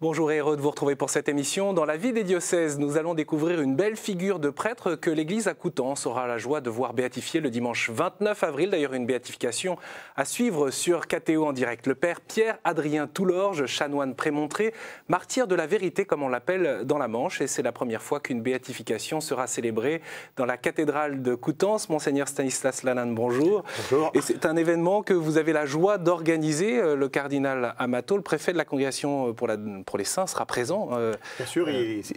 Bonjour et heureux de vous retrouver pour cette émission. Dans la vie des diocèses, nous allons découvrir une belle figure de prêtre que l'église à Coutances aura la joie de voir béatifier le dimanche 29 avril. D'ailleurs, une béatification à suivre sur KTO en direct. Le père Pierre-Adrien Toulorge, chanoine prémontré, martyr de la vérité comme on l'appelle dans la Manche. Et c'est la première fois qu'une béatification sera célébrée dans la cathédrale de Coutances. Monseigneur Stanislas Lalanne, bonjour. Bonjour. Et c'est un événement que vous avez la joie d'organiser. Le cardinal Amato, le préfet de la congrégation pour les saints, sera présent. Bien sûr,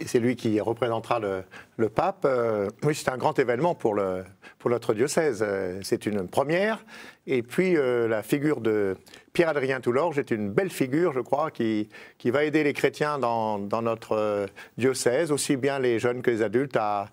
c'est lui qui représentera le pape. Oui, c'est un grand événement pour notre diocèse. C'est une première. Et puis, la figure de Pierre-Adrien Toulorge est une belle figure, je crois, qui va aider les chrétiens dans notre diocèse, aussi bien les jeunes que les adultes, à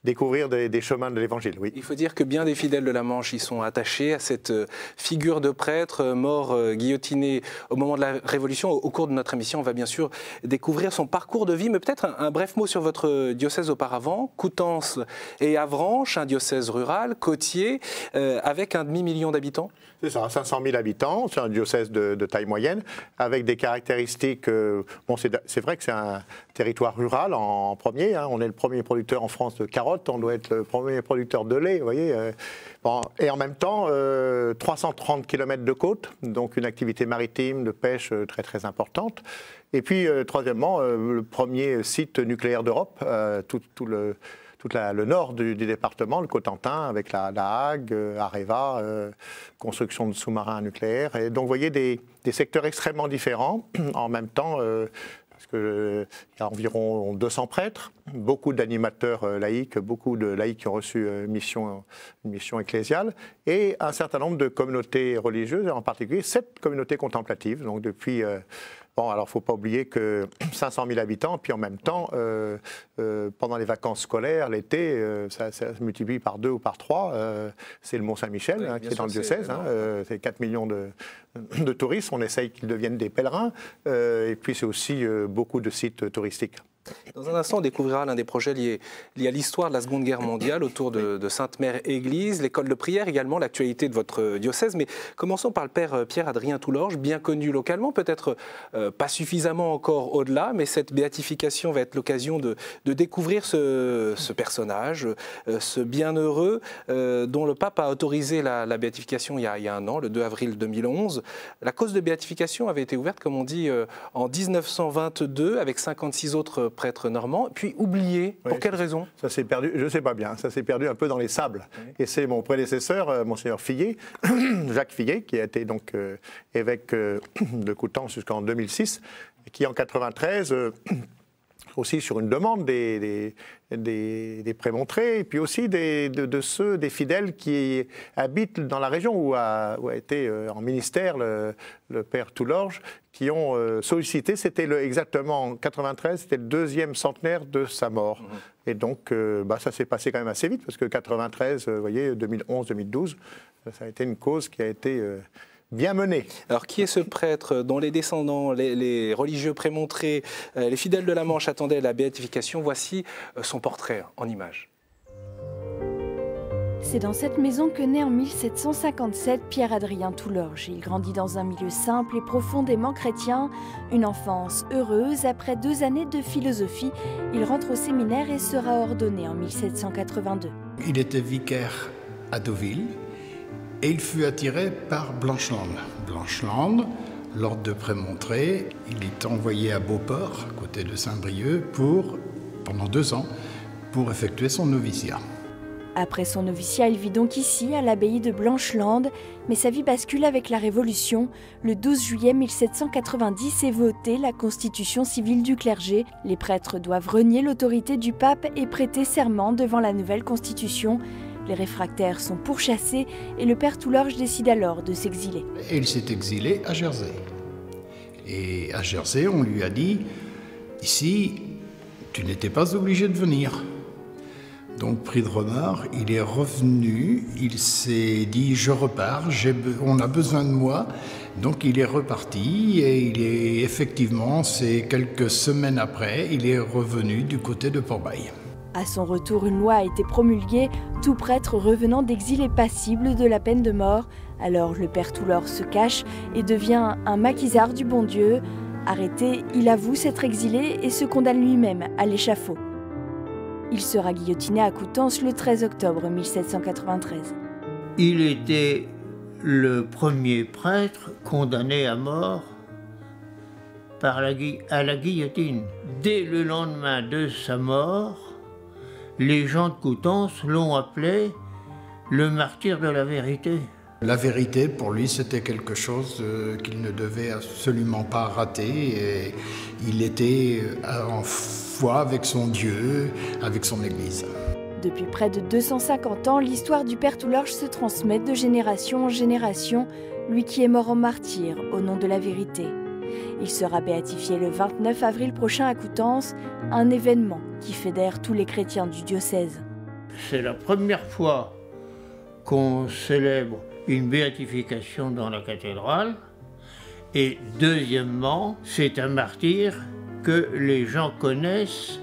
découvrir des chemins de l'Évangile. Oui. Il faut dire que bien des fidèles de la Manche y sont attachés à cette figure de prêtre mort guillotiné au moment de la Révolution. Au cours de notre émission, on va bien sûr découvrir son parcours de vie, mais peut-être un bref mot sur votre diocèse auparavant. Coutances et Avranches, un diocèse rural, côtier, avec un demi-million d'habitants. C'est ça, 500 000 habitants, c'est un diocèse de taille moyenne, avec des caractéristiques... bon, c'est vrai que c'est un territoire rural en premier, hein, on est le premier producteur en France de carottes, on doit être le premier producteur de lait, vous voyez. Bon, et en même temps, 330 km de côte, donc une activité maritime de pêche très très importante. Et puis, troisièmement, le premier site nucléaire d'Europe, tout le nord du département, le Cotentin, avec la Hague, Areva, construction de sous-marins nucléaires. Et donc, vous voyez des secteurs extrêmement différents en même temps, parce qu'il y a environ 200 prêtres, beaucoup d'animateurs laïcs, beaucoup de laïcs qui ont reçu une mission ecclésiale, et un certain nombre de communautés religieuses, en particulier 7 communautés contemplatives. Donc, depuis... Bon, alors il ne faut pas oublier que 500 000 habitants, puis en même temps, pendant les vacances scolaires, l'été, ça se multiplie par 2 ou par 3. C'est le Mont-Saint-Michel, oui, qui est dans le diocèse. C'est 4 millions de touristes. On essaye qu'ils deviennent des pèlerins. Et puis c'est aussi beaucoup de sites touristiques. Dans un instant, on découvrira l'un des projets liés à l'histoire de la Seconde Guerre mondiale autour de Sainte-Mère-Église, l'école de prière également, l'actualité de votre diocèse. Mais commençons par le père Pierre-Adrien Toulorge, bien connu localement, peut-être pas suffisamment encore au-delà, mais cette béatification va être l'occasion de découvrir ce personnage, ce bienheureux dont le pape a autorisé la béatification il y a un an, le 2 avril 2011. La cause de béatification avait été ouverte, comme on dit, en 1922 avec 56 autres prêtre normand, puis oublié. Pour quelle raison? Ça s'est perdu, je ne sais pas bien, ça s'est perdu un peu dans les sables. Oui. Et c'est mon prédécesseur, Monseigneur Fillet, Jacques Fillet, qui a été donc évêque de Coutances jusqu'en 2006, qui en 93, aussi sur une demande des prémontrés, et puis aussi des fidèles qui habitent dans la région où a été en ministère le père Toulorge, qui ont sollicité, c'était exactement en 93, c'était le 2e centenaire de sa mort. Et donc, ça s'est passé quand même assez vite, parce que 93, vous voyez, 2011, 2012, ça a été une cause qui a été... bien menée. Alors, qui est ce prêtre dont les descendants, les religieux prémontrés, les fidèles de la Manche attendaient la béatification? Voici son portrait en images. C'est dans cette maison que naît en 1757 Pierre-Adrien Toulorge. Il grandit dans un milieu simple et profondément chrétien. Une enfance heureuse. Après 2 années de philosophie, il rentre au séminaire et sera ordonné en 1782. Il était vicaire à Deauville. Et il fut attiré par Blancheland. Blancheland, l'ordre de prémontré, il est envoyé à Beauport, à côté de Saint-Brieuc, pendant 2 ans, pour effectuer son noviciat. Après son noviciat, il vit donc ici, à l'abbaye de Blancheland, mais sa vie bascule avec la Révolution. Le 12 juillet 1790 est votée la constitution civile du clergé. Les prêtres doivent renier l'autorité du pape et prêter serment devant la nouvelle constitution. Les réfractaires sont pourchassés et le père Toulorge décide alors de s'exiler. Et il s'est exilé à Jersey. Et à Jersey, on lui a dit, ici, tu n'étais pas obligé de venir. Donc, pris de remords, il est revenu, il s'est dit, je repars, on a besoin de moi. Donc, il est reparti et effectivement, c'est quelques semaines après, il est revenu du côté de Port-Bail. À son retour, une loi a été promulguée. Tout prêtre revenant d'exil est passible de la peine de mort. Alors le père Toulorge se cache et devient un maquisard du bon Dieu. Arrêté, il avoue s'être exilé et se condamne lui-même à l'échafaud. Il sera guillotiné à Coutances le 13 octobre 1793. Il était le premier prêtre condamné à mort à la guillotine. Dès le lendemain de sa mort, les gens de Coutances l'ont appelé le martyr de la vérité. La vérité, pour lui, c'était quelque chose qu'il ne devait absolument pas rater. Et il était en foi avec son Dieu, avec son Église. Depuis près de 250 ans, l'histoire du Père Toulorge se transmet de génération en génération, lui qui est mort en martyr au nom de la vérité. Il sera béatifié le 29 avril prochain à Coutances, un événement qui fédère tous les chrétiens du diocèse. C'est la première fois qu'on célèbre une béatification dans la cathédrale. Et deuxièmement, c'est un martyr que les gens connaissent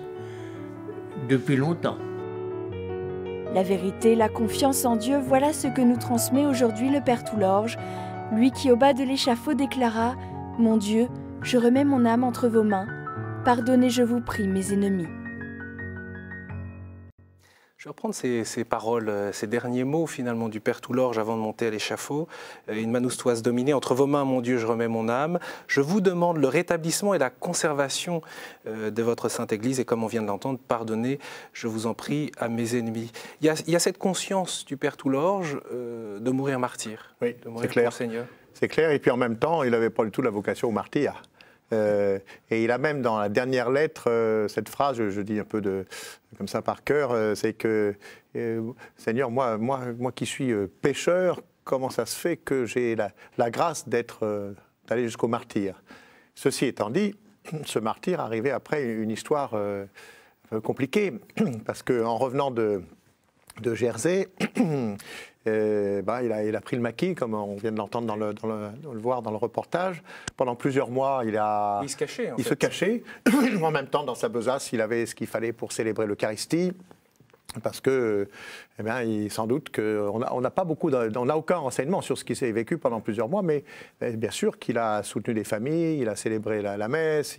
depuis longtemps. La vérité, la confiance en Dieu, voilà ce que nous transmet aujourd'hui le Père Toulorge, lui qui au bas de l'échafaud déclara « Mon Dieu, je remets mon âme entre vos mains, pardonnez, je vous prie, mes ennemis. » Je vais reprendre ces paroles, ces derniers mots finalement du Père Toulorge avant de monter à l'échafaud. In manus tuas Domine, entre vos mains, mon Dieu, je remets mon âme. Je vous demande le rétablissement et la conservation de votre Sainte Église et comme on vient de l'entendre, pardonnez, je vous en prie, à mes ennemis. Il y a cette conscience du Père Toulorge de mourir martyr, oui, de mourir pour le Seigneur. C'est clair, et puis en même temps, il n'avait pas du tout la vocation au martyr. Et il a même dans la dernière lettre cette phrase, je dis un peu comme ça par cœur, c'est que Seigneur, moi qui suis pécheur, comment ça se fait que j'ai la grâce d'aller jusqu'au martyr? Ceci étant dit, ce martyr arrivait après une histoire un peu compliquée, parce qu'en revenant de Jersey, il a pris le maquis, comme on vient de l'entendre le voir dans le reportage. Pendant plusieurs mois, il se cachait. Se cachait. En même temps, dans sa besace, il avait ce qu'il fallait pour célébrer l'Eucharistie. Parce que, sans doute qu'on n'a pas on n'a aucun renseignement sur ce qui s'est vécu pendant plusieurs mois, mais bien sûr qu'il a soutenu les familles, il a célébré la messe,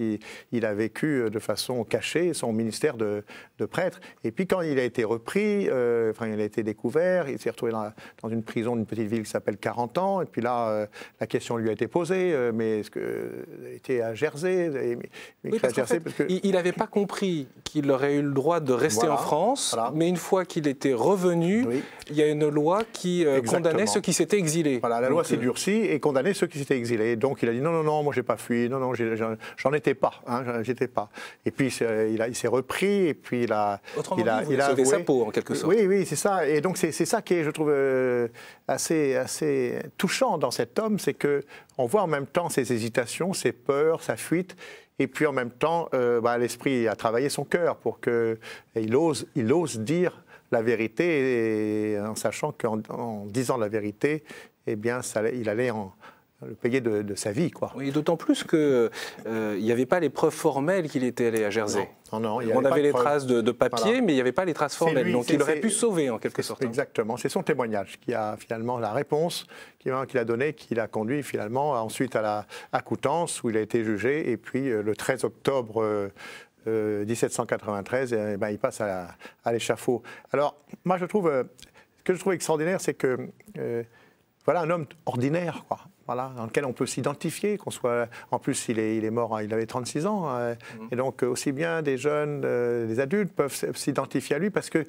il a vécu de façon cachée son ministère de prêtre. Et puis quand il a été repris, il a été découvert, il s'est retrouvé dans une prison d'une petite ville qui s'appelle 40 ans, et puis là, la question lui a été posée, mais est-ce qu'il était à Jersey? Oui, parce il n'avait pas compris qu'il aurait eu le droit de rester en France. Voilà. Mais une fois qu'il était revenu, il y a une loi qui condamnait ceux qui s'étaient exilés. Voilà, la loi s'est durcie et condamnait ceux qui s'étaient exilés. Donc il a dit non, moi j'ai pas fui, non, j'en étais pas, j'étais pas. Et puis il s'est repris et puis il a sauvé sa peau en quelque sorte. Oui, c'est ça. Et donc c'est ça qui est, je trouve, assez touchant dans cet homme, c'est que on voit en même temps ses hésitations, ses peurs, sa fuite. Et puis en même temps, l'esprit a travaillé son cœur pour qu'il ose dire la vérité, et en sachant qu'en disant la vérité, eh bien, il allait le payer de sa vie, quoi. Oui, d'autant plus qu'il n'y avait pas les preuves formelles qu'il était allé à Jersey. Non, on avait les traces de papier, voilà. Mais il n'y avait pas les traces formelles. Donc il aurait pu sauver en quelque sorte. Exactement, c'est son témoignage qui a finalement la réponse qu'il a donnée, qui l'a conduit finalement ensuite à Coutances où il a été jugé. Et puis le 13 octobre 1793, il passe à l'échafaud. Alors moi ce que je trouve extraordinaire, c'est que voilà un homme ordinaire, quoi. Voilà, dans lequel on peut s'identifier, en plus il est mort, il avait 36 ans, et donc aussi bien des jeunes, des adultes peuvent s'identifier à lui parce que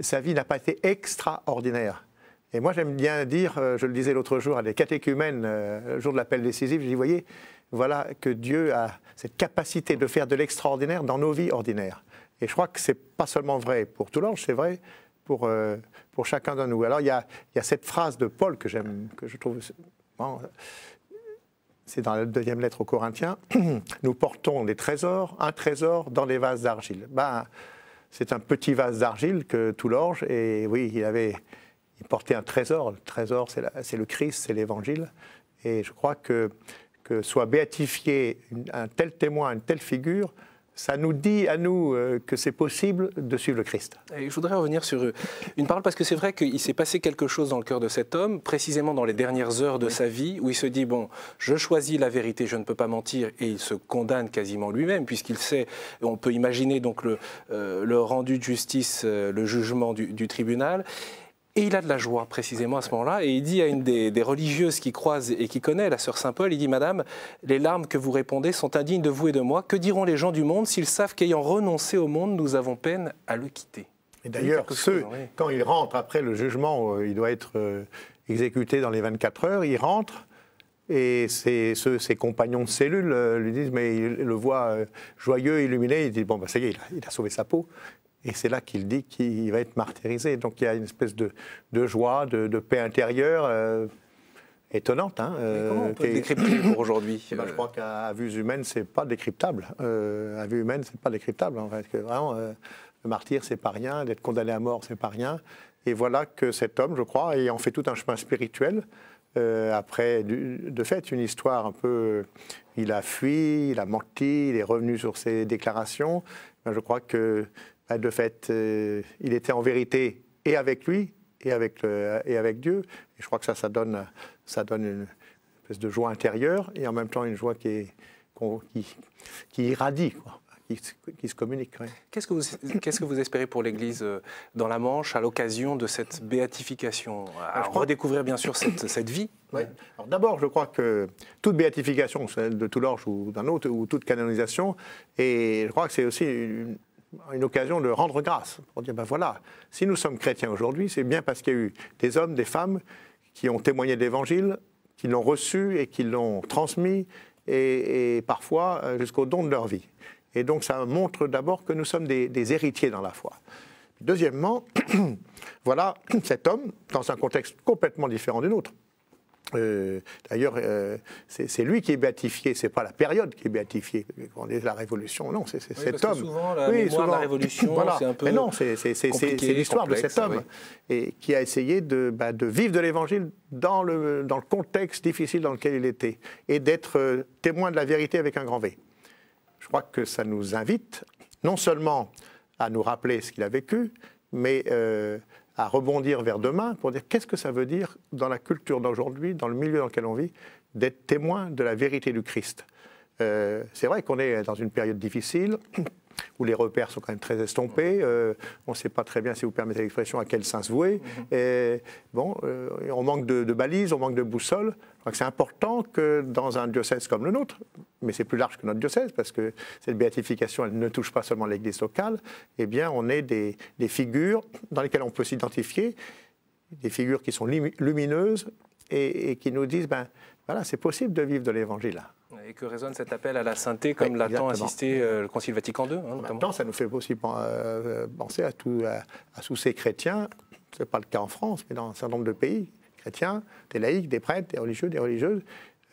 sa vie n'a pas été extraordinaire. Et moi j'aime bien dire, je le disais l'autre jour à des catéchumènes, le jour de l'appel décisif, je dis, voyez, voilà que Dieu a cette capacité de faire de l'extraordinaire dans nos vies ordinaires. Et je crois que c'est pas seulement vrai pour Toulorge, c'est vrai pour chacun de nous. Alors il y a cette phrase de Paul que je trouve... Bon, c'est dans la deuxième lettre aux Corinthiens. Nous portons un trésor dans des vases d'argile. C'est un petit vase d'argile que Toulorge, et oui, il portait un trésor. Le trésor, c'est le Christ, c'est l'Évangile. Et je crois que soit béatifié un tel témoin, une telle figure, ça nous dit à nous que c'est possible de suivre le Christ. Et je voudrais revenir sur une parole, parce que c'est vrai qu'il s'est passé quelque chose dans le cœur de cet homme, précisément dans les dernières heures de sa vie, où il se dit, bon, je choisis la vérité, je ne peux pas mentir, et il se condamne quasiment lui-même, puisqu'il sait, on peut imaginer donc le rendu de justice, le jugement du tribunal. Et il a de la joie, précisément, à ce moment-là. Et il dit à une des religieuses qui croise et qui connaît, la sœur Saint-Paul, il dit « Madame, les larmes que vous répondez sont indignes de vous et de moi. Que diront les gens du monde s'ils savent qu'ayant renoncé au monde, nous avons peine à le quitter ?» Et d'ailleurs, quand il rentre après le jugement, il doit être exécuté dans les 24 heures, il rentre et ses compagnons de cellule lui disent, mais il le voit joyeux, illuminé, il dit « Bon, ben, ça y est, il a sauvé sa peau ». Et c'est là qu'il dit qu'il va être martyrisé. Donc il y a une espèce de joie, de paix intérieure étonnante. Hein, comment on peut le décrypter pour aujourd'hui Je crois qu'à vue humaine, ce n'est pas décryptable. À vue humaine, ce n'est pas décryptable. En fait. Que vraiment, le martyr, ce n'est pas rien. D'être condamné à mort, ce n'est pas rien. Et voilà que cet homme, je crois, ayant fait tout un chemin spirituel, après, de fait, une histoire un peu... Il a fui, il a menti, il est revenu sur ses déclarations. Je crois que... De fait, il était en vérité et avec lui et avec Dieu. Et je crois que ça donne une espèce de joie intérieure et en même temps une joie qui irradie, quoi, qui se communique. Ouais. Qu'est-ce que vous espérez pour l'Église dans la Manche à l'occasion de cette béatification, à redécouvrir bien sûr cette vie? Ouais. Alors d'abord, je crois que toute béatification, celle de Toulorge ou d'un autre, ou toute canonisation, et je crois que c'est aussi une occasion de rendre grâce, pour dire, ben voilà, si nous sommes chrétiens aujourd'hui, c'est bien parce qu'il y a eu des hommes, des femmes qui ont témoigné de l'Évangile, qui l'ont reçu et qui l'ont transmis, et parfois jusqu'au don de leur vie. Et donc ça montre d'abord que nous sommes des héritiers dans la foi. Deuxièmement, voilà cet homme, dans un contexte complètement différent du nôtre. D'ailleurs, c'est lui qui est béatifié, c'est pas la période qui est béatifiée. On dit la Révolution, non, c'est cet homme. Souvent, la mémoire de la Révolution, voilà. C'est un peu. Mais non, c'est l'histoire de cet homme et qui a essayé de vivre de l'Évangile dans le contexte difficile dans lequel il était et d'être témoin de la vérité avec un grand V. Je crois que ça nous invite non seulement à nous rappeler ce qu'il a vécu, mais à rebondir vers demain pour dire qu'est-ce que ça veut dire dans la culture d'aujourd'hui, dans le milieu dans lequel on vit, d'être témoin de la vérité du Christ. C'est vrai qu'on est dans une période difficile, où les repères sont quand même très estompés, on ne sait pas très bien, si vous permettez l'expression, à quel sens vouer. On manque de balises, on manque de boussole. Donc c'est important que dans un diocèse comme le nôtre, mais c'est plus large que notre diocèse, parce que cette béatification, elle ne touche pas seulement l'Église locale, eh bien on ait des figures dans lesquelles on peut s'identifier, des figures qui sont lumineuses et qui nous disent, ben voilà, c'est possible de vivre de l'Évangile. Et que résonne cet appel à la sainteté, comme l'a tant insisté le Concile Vatican II. Hein, maintenant, ça nous fait aussi penser à tous ces chrétiens, ce n'est pas le cas en France, mais dans un certain nombre de pays chrétiens, des laïcs, des prêtres, des religieux, des religieuses,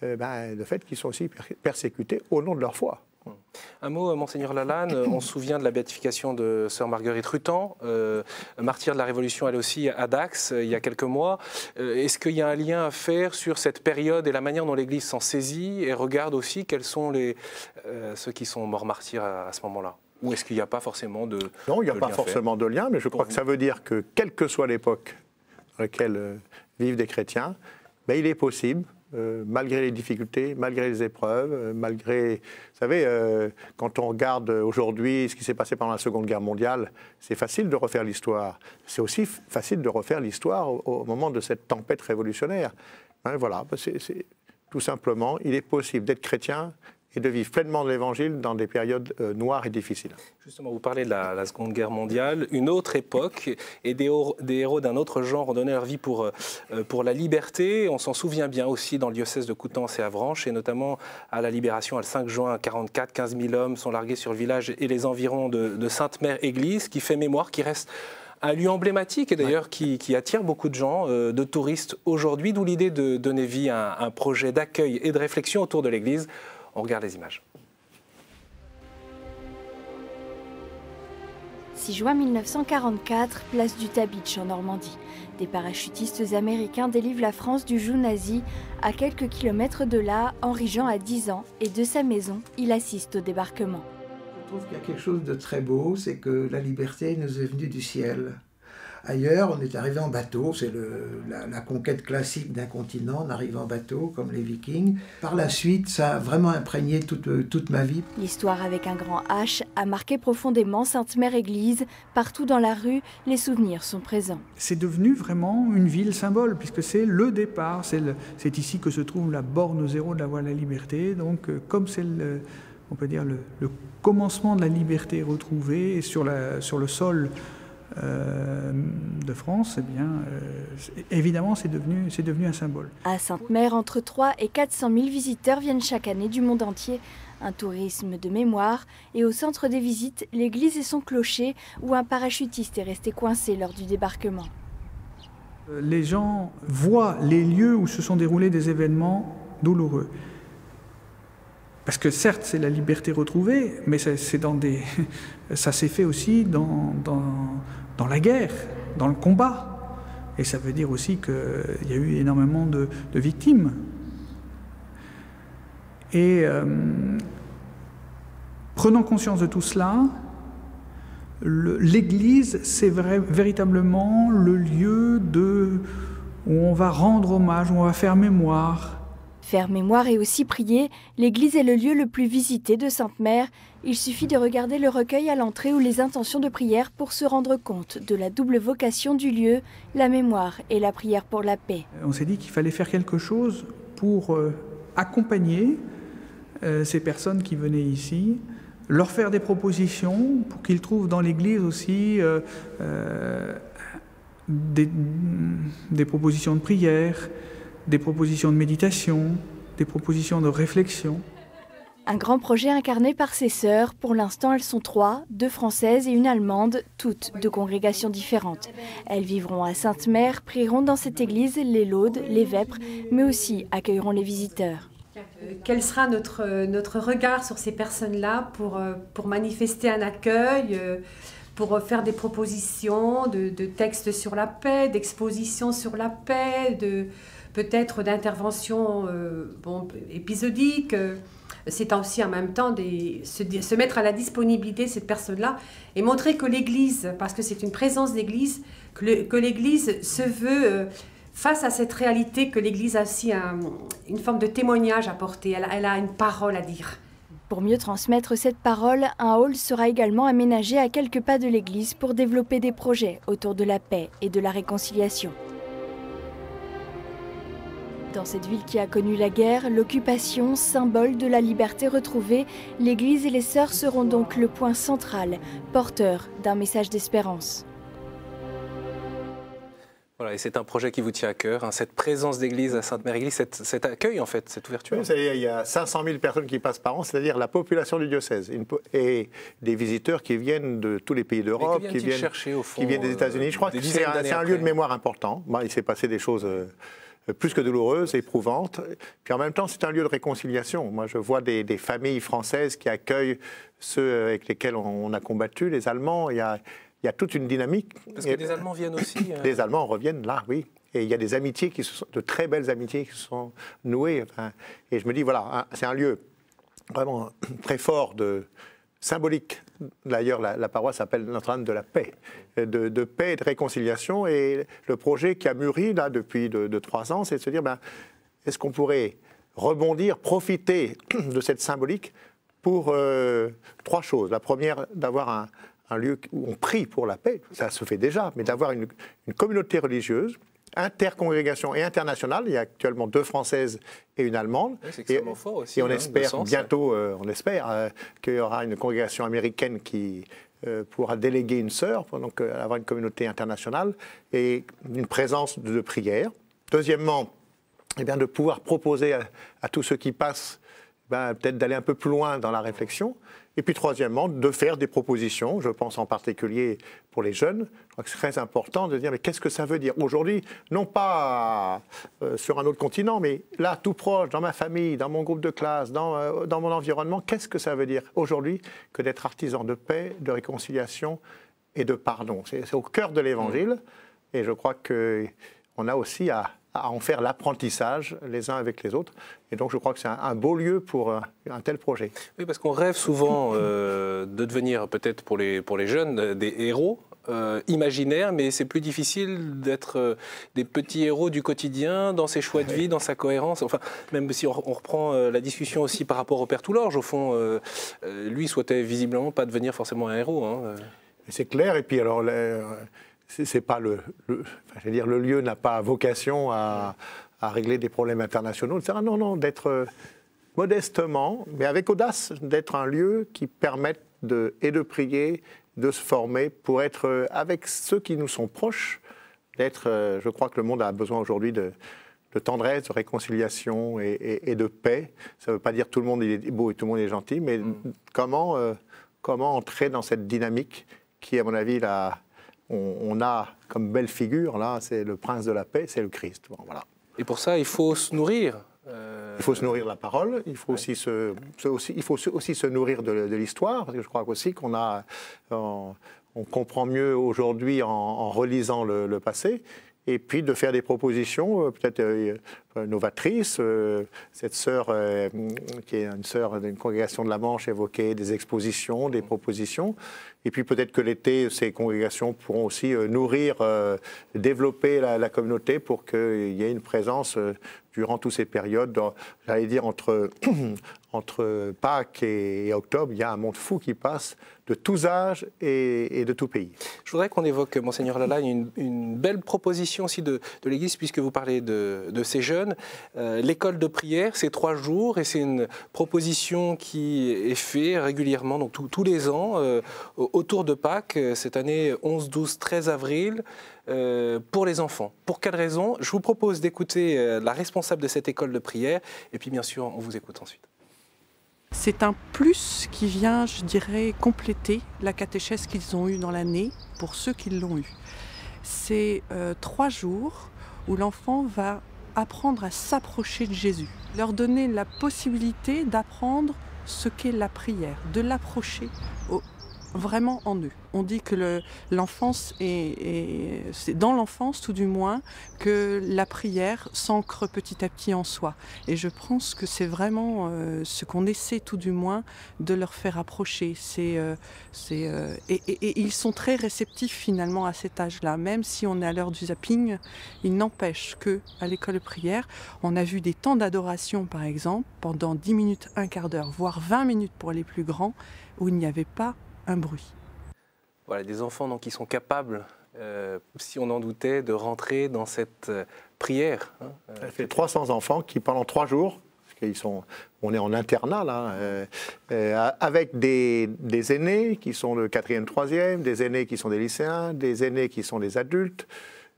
le fait qu'ils sont aussi persécutés au nom de leur foi. Un mot, Monseigneur Lalanne, on se souvient de la béatification de sœur Marguerite Rutan, martyre de la Révolution elle aussi à Dax il y a quelques mois. Est-ce qu'il y a un lien à faire sur cette période et la manière dont l'Église s'en saisit et regarde aussi quels sont ceux qui sont morts martyrs à ce moment-là? Ou est-ce qu'il n'y a pas forcément de Non, il n'y a pas forcément de lien, mais je crois que ça veut dire que quelle que soit l'époque dans laquelle vivent des chrétiens, ben, il est possible, malgré les difficultés, malgré les épreuves, malgré... Vous savez, quand on regarde aujourd'hui ce qui s'est passé pendant la Seconde Guerre mondiale, c'est facile de refaire l'histoire. C'est aussi facile de refaire l'histoire au moment de cette tempête révolutionnaire. Hein, voilà, c'est tout simplement, il est possible d'être chrétien et de vivre pleinement de l'Évangile dans des périodes noires et difficiles. Justement, vous parlez de la Seconde Guerre mondiale, une autre époque, et des héros d'un autre genre ont donné leur vie pour la liberté. On s'en souvient bien aussi dans le diocèse de Coutances et Avranches, et notamment à la Libération, le 5 juin 1944, 15 000 hommes sont largués sur le village et les environs de Sainte-Mère-Église, qui fait mémoire, qui reste un lieu emblématique et d'ailleurs qui attire beaucoup de gens, de touristes aujourd'hui, d'où l'idée de donner vie à un projet d'accueil et de réflexion autour de l'Église. On regarde les images. 6 juin 1944, place du Tabitch en Normandie. Des parachutistes américains délivrent la France du joug nazi. À quelques kilomètres de là, Henri Jean a 10 ans et de sa maison, il assiste au débarquement. trouve qu'il y a quelque chose de très beau, c'est que la liberté nous est venue du ciel. Ailleurs, on est arrivé en bateau, c'est la conquête classique d'un continent, on arrive en bateau, comme les Vikings. Par la suite, ça a vraiment imprégné toute ma vie. L'histoire avec un grand H a marqué profondément Sainte-Mère-Église. Partout dans la rue, les souvenirs sont présents. C'est devenu vraiment une ville symbole, puisque c'est le départ, c'est ici que se trouve la borne zéro de la Voie de la Liberté. Donc, comme c'est on peut dire le commencement de la liberté retrouvée sur le sol de France, eh bien, évidemment, c'est devenu un symbole. À Sainte-Mère, entre 3 et 400 000 visiteurs viennent chaque année du monde entier. Un tourisme de mémoire. Et au centre des visites, l'église et son clocher, où un parachutiste est resté coincé lors du débarquement. Les gens voient les lieux où se sont déroulés des événements douloureux. Parce que certes, c'est la liberté retrouvée, mais ça s'est fait aussi dans la guerre, dans le combat. Et ça veut dire aussi qu'il y a eu énormément de victimes. Et prenant conscience de tout cela, l'Église, c'est véritablement le lieu où on va rendre hommage, où on va faire mémoire. Faire mémoire et aussi prier, l'église est le lieu le plus visité de Sainte-Mère. Il suffit de regarder le recueil à l'entrée ou les intentions de prière pour se rendre compte de la double vocation du lieu, la mémoire et la prière pour la paix. On s'est dit qu'il fallait faire quelque chose pour accompagner ces personnes qui venaient ici, leur faire des propositions pour qu'ils trouvent dans l'église aussi des propositions de prière, des propositions de méditation, des propositions de réflexion. Un grand projet incarné par ses sœurs. Pour l'instant, elles sont 3, 2 françaises et une allemande, toutes de congrégations différentes. Elles vivront à Sainte-Mère, prieront dans cette église les laudes, les vêpres, mais aussi accueilleront les visiteurs. Quel sera notre regard sur ces personnes-là pour manifester un accueil, pour faire des propositions de textes sur la paix, d'expositions sur la paix, peut-être d'interventions épisodiques. C'est aussi en même temps se mettre à la disponibilité de cette personne-là et montrer que l'Église, parce que c'est une présence d'Église, que l'Église se veut, face à cette réalité, que l'Église a aussi une forme de témoignage à porter, elle a une parole à dire. Pour mieux transmettre cette parole, un hall sera également aménagé à quelques pas de l'église pour développer des projets autour de la paix et de la réconciliation. Dans cette ville qui a connu la guerre, l'occupation, symbole de la liberté retrouvée, l'église et les sœurs seront donc le point central, porteur d'un message d'espérance. Voilà, et c'est un projet qui vous tient à cœur, hein, cette présence d'église à Sainte-Mère-Église, cet accueil en fait, cette ouverture. Oui, il y a 500 000 personnes qui passent par an, c'est-à-dire la population du diocèse, et des visiteurs qui viennent de tous les pays d'Europe, qui viennent des États-Unis. Je crois que c'est un lieu de mémoire important. Bon, il s'est passé des choses plus que douloureuses, éprouvantes. Puis en même temps, c'est un lieu de réconciliation. Moi, je vois des familles françaises qui accueillent ceux avec lesquels on a combattu, les Allemands. Il y a toute une dynamique. Parce que les Allemands viennent aussi. Les Allemands reviennent là, oui. Et il y a des amitiés, de très belles amitiés qui se sont nouées. Enfin, et je me dis, voilà, c'est un lieu vraiment très fort, symbolique. D'ailleurs, la paroisse s'appelle Notre-Dame de la paix, de paix et de réconciliation. Et le projet qui a mûri là depuis 3 ans, c'est de se dire, est-ce qu'on pourrait rebondir, profiter de cette symbolique pour 3 choses. La première, d'avoir un lieu où on prie pour la paix, ça se fait déjà, mais d'avoir une communauté religieuse, intercongrégation et internationale. Il y a actuellement 2 Françaises et une Allemande. Oui, c'est extrêmement fort aussi. Et on espère bientôt, qu'il y aura une congrégation américaine qui pourra déléguer une sœur, donc avoir une communauté internationale et une présence de prière. Deuxièmement, de pouvoir proposer à tous ceux qui passent peut-être d'aller un peu plus loin dans la réflexion. Et puis troisièmement, de faire des propositions, je pense en particulier pour les jeunes. Je crois que c'est très important de dire, mais qu'est-ce que ça veut dire aujourd'hui, non pas sur un autre continent, mais là, tout proche, dans ma famille, dans mon groupe de classe, dans mon environnement, qu'est-ce que ça veut dire aujourd'hui que d'être artisan de paix, de réconciliation et de pardon. C'est au cœur de l'Évangile, et je crois qu'on a aussi à à en faire l'apprentissage les uns avec les autres. Et donc je crois que c'est un beau lieu pour un tel projet. Oui, parce qu'on rêve souvent de devenir peut-être pour les jeunes des héros imaginaires, mais c'est plus difficile d'être des petits héros du quotidien, dans ses choix de vie, dans sa cohérence. Enfin, même si on reprend la discussion aussi par rapport au père Toulorge, au fond, lui souhaitait visiblement pas devenir forcément un héros. Hein. C'est clair, et puis alors... C'est pas le lieu n'a pas vocation à régler des problèmes internationaux, etc. Non, d'être modestement, mais avec audace, d'être un lieu qui permette de prier, de se former pour être avec ceux qui nous sont proches, je crois que le monde a besoin aujourd'hui de tendresse, de réconciliation et de paix. Ça ne veut pas dire que tout le monde est beau et tout le monde est gentil, mais comment entrer dans cette dynamique qui, à mon avis, on a comme belle figure, là, c'est le prince de la paix, c'est le Christ. Bon, voilà. Et pour ça, il faut se nourrir. Il faut se nourrir de la parole, il faut aussi se nourrir de l'histoire, parce que je crois aussi on comprend mieux aujourd'hui en relisant le passé, et puis de faire des propositions peut-être novatrices. Cette sœur, qui est une sœur d'une congrégation de la Manche, évoquait des expositions, des propositions. Et puis peut-être que l'été, ces congrégations pourront aussi nourrir, développer la communauté pour qu'il y ait une présence durant toutes ces périodes. J'allais dire entre Pâques et octobre, il y a un monde fou qui passe de tous âges et de tout pays. Je voudrais qu'on évoque, Monseigneur Lalagne, une belle proposition aussi de l'Église, puisque vous parlez de ces jeunes. L'école de prière, c'est 3 jours, et c'est une proposition qui est faite régulièrement, donc tous les ans, autour de Pâques, cette année 11, 12, 13 avril, pour les enfants. Pour quelle raison? Je vous propose d'écouter la responsable de cette école de prière, et puis bien sûr, on vous écoute ensuite. C'est un plus qui vient, je dirais, compléter la catéchèse qu'ils ont eue dans l'année, pour ceux qui l'ont eue. C'est 3 jours où l'enfant va apprendre à s'approcher de Jésus, leur donner la possibilité d'apprendre ce qu'est la prière, de l'approcher vraiment en eux. On dit que l'enfance c'est dans l'enfance tout du moins que la prière s'ancre petit à petit en soi. Et je pense que c'est vraiment ce qu'on essaie tout du moins de leur faire approcher. Et ils sont très réceptifs finalement à cet âge-là. Même si on est à l'heure du zapping, il n'empêche qu'à l'école de prière, on a vu des temps d'adoration par exemple, pendant 10 minutes, un quart d'heure, voire 20 minutes pour les plus grands, où il n'y avait pas un bruit. Voilà, des enfants donc, qui sont capables, si on en doutait, de rentrer dans cette prière. Ça fait 300 enfants qui, pendant 3 jours, on est en internat là, avec des aînés qui sont le 4e, 3e, des aînés qui sont des lycéens, des aînés qui sont des adultes,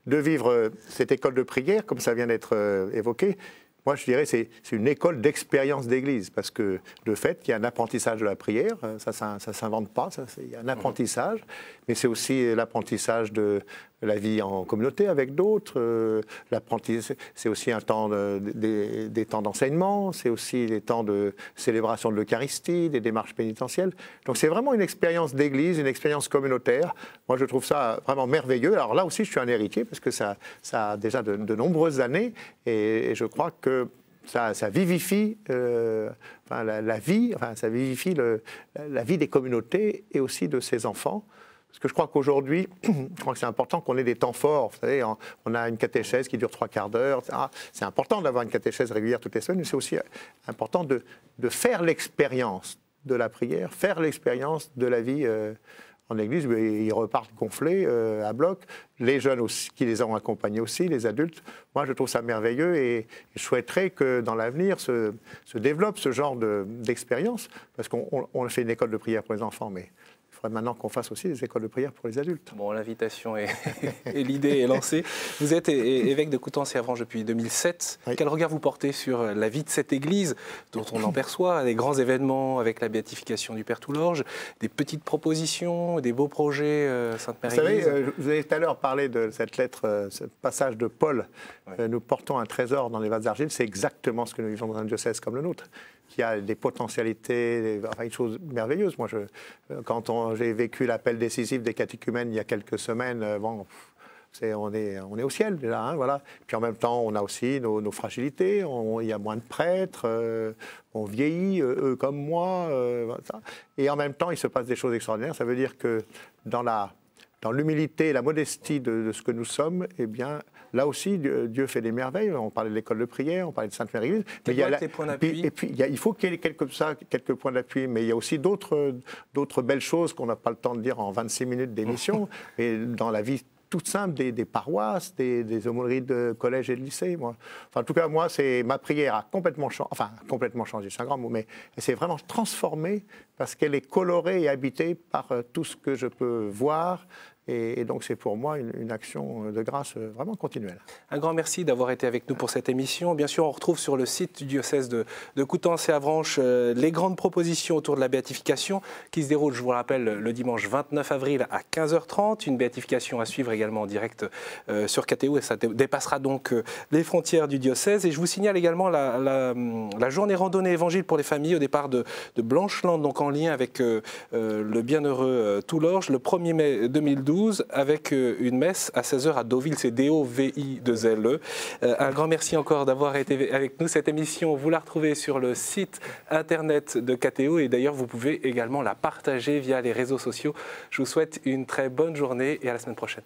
de vivre cette école de prière, comme ça vient d'être évoqué. Moi, je dirais c'est une école d'expérience d'église, parce que de fait, il y a un apprentissage de la prière, ça ne s'invente pas, il y a un apprentissage, mais c'est aussi l'apprentissage de la vie en communauté avec d'autres, c'est aussi un temps des temps d'enseignement, c'est aussi des temps de célébration de l'Eucharistie, des démarches pénitentielles. Donc c'est vraiment une expérience d'église, une expérience communautaire. Moi, je trouve ça vraiment merveilleux. Alors là aussi, je suis un héritier, parce que ça a déjà de nombreuses années, et je crois que ça vivifie la vie des communautés et aussi de ses enfants. Parce que je crois qu'aujourd'hui, je crois que c'est important qu'on ait des temps forts. Vous savez, on a une catéchèse qui dure 3 quarts d'heure. C'est important d'avoir une catéchèse régulière toutes les semaines, mais c'est aussi important de faire l'expérience de la prière, faire l'expérience de la vie en église. Ils repartent gonflés à bloc. Les jeunes aussi, qui les ont accompagnés aussi, les adultes. Moi, je trouve ça merveilleux, et je souhaiterais que dans l'avenir se développe ce genre d'expérience, parce qu'on fait une école de prière pour les enfants, mais il faudrait maintenant qu'on fasse aussi des écoles de prière pour les adultes. Bon, l'invitation et l'idée est lancée. Vous êtes évêque de Coutances et Avranches depuis 2007. Oui. Quel regard vous portez sur la vie de cette église, dont on en perçoit des grands événements avec la béatification du Père Toulorge, des petites propositions, des beaux projets Sainte-Mère-Église? Vous savez, vous avez tout à l'heure parlé de cette lettre, ce passage de Paul. Oui. Nous portons un trésor dans les vases d'argile. C'est exactement ce que nous vivons dans un diocèse comme le nôtre, qui a des potentialités, une chose merveilleuse. Moi, quand j'ai vécu l'appel décisif des catéchumènes il y a quelques semaines, On est au ciel déjà, hein, voilà. Puis en même temps, on a aussi nos fragilités. Il y a moins de prêtres, on vieillit, eux comme moi. Voilà. Et en même temps, il se passe des choses extraordinaires. Ça veut dire que dans l'humilité et la modestie de ce que nous sommes, eh bien, là aussi, Dieu fait des merveilles. On parlait de l'école de prière, on parlait de Sainte Mère Église. Mais il y a les points d'appui. Et puis, il faut qu'il y ait quelques points d'appui. Mais il y a aussi d'autres belles choses qu'on n'a pas le temps de dire en 26 minutes d'émission. Et dans la vie toute simple des paroisses, des aumôneries de collège et de lycée. Moi. Enfin, en tout cas, moi, ma prière a complètement changé, c'est un grand mot, mais elle s'est vraiment transformée parce qu'elle est colorée et habitée par tout ce que je peux voir. Et donc, c'est pour moi une action de grâce vraiment continuelle. Un grand merci d'avoir été avec nous pour cette émission. Bien sûr, on retrouve sur le site du diocèse de Coutances et Avranches les grandes propositions autour de la béatification qui se déroulent, je vous le rappelle, le dimanche 29 avril à 15h30. Une béatification à suivre également en direct sur KTO et ça dépassera donc les frontières du diocèse. Et je vous signale également la journée randonnée évangile pour les familles au départ de Blancheland, donc en lien avec le bienheureux Toulorge, le 1er mai 2012. Avec une messe à 16h à Deauville, c'est DOVI2LE. Un grand merci encore d'avoir été avec nous. Cette émission, vous la retrouvez sur le site internet de KTO et d'ailleurs vous pouvez également la partager via les réseaux sociaux. Je vous souhaite une très bonne journée et à la semaine prochaine.